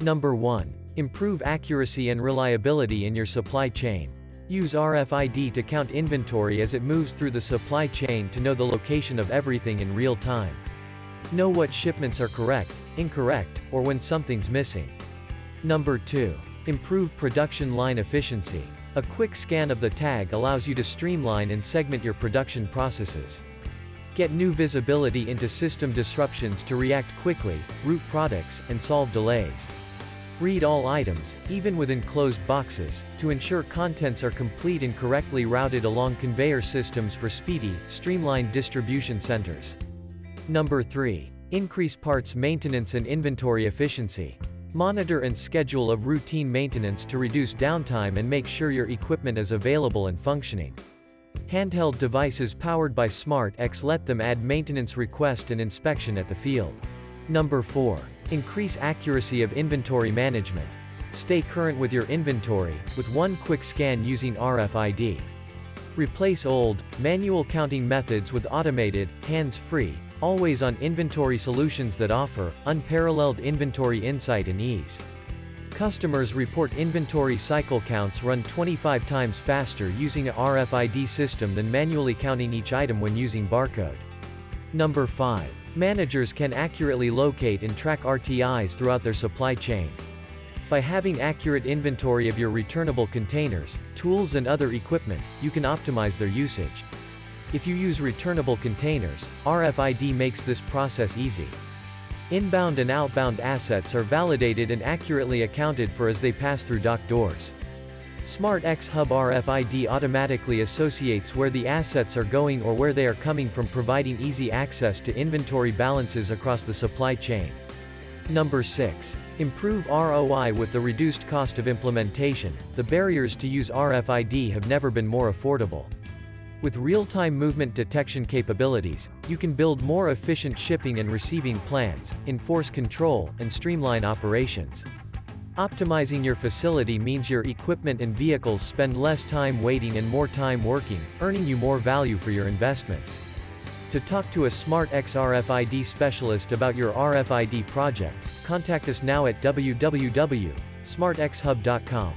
Number 1. Improve accuracy and reliability in your supply chain. Use RFID to count inventory as it moves through the supply chain to know the location of everything in real time. Know what shipments are correct, incorrect, or when something's missing. Number 2. Improve production line efficiency. A quick scan of the tag allows you to streamline and segment your production processes. Get new visibility into system disruptions to react quickly, route products, and solve delays. Read all items, even with enclosed boxes, to ensure contents are complete and correctly routed along conveyor systems for speedy, streamlined distribution centers. Number 3. Increase parts maintenance and inventory efficiency. Monitor and schedule of routine maintenance to reduce downtime and make sure your equipment is available and functioning. Handheld devices powered by SmartX let them add maintenance request and inspection at the field. Number 4. Increase accuracy of inventory management. Stay current with your inventory, with one quick scan using RFID. Replace old, manual counting methods with automated, hands-free, always-on inventory solutions that offer unparalleled inventory insight and ease. Customers report inventory cycle counts run 25 times faster using a RFID system than manually counting each item when using barcode. Number 5. Managers can accurately locate and track RTIs throughout their supply chain. By having accurate inventory of your returnable containers, tools and other equipment, you can optimize their usage. If you use returnable containers, RFID makes this process easy. Inbound and outbound assets are validated and accurately accounted for as they pass through dock doors. SmartX HUB RFID automatically associates where the assets are going or where they are coming from, providing easy access to inventory balances across the supply chain. Number 6. Improve ROI with the reduced cost of implementation. The barriers to use RFID have never been more affordable. With real-time movement detection capabilities, you can build more efficient shipping and receiving plans, enforce control, and streamline operations. Optimizing your facility means your equipment and vehicles spend less time waiting and more time working, earning you more value for your investments. To talk to a SmartX RFID specialist about your RFID project, contact us now at www.smartxhub.com.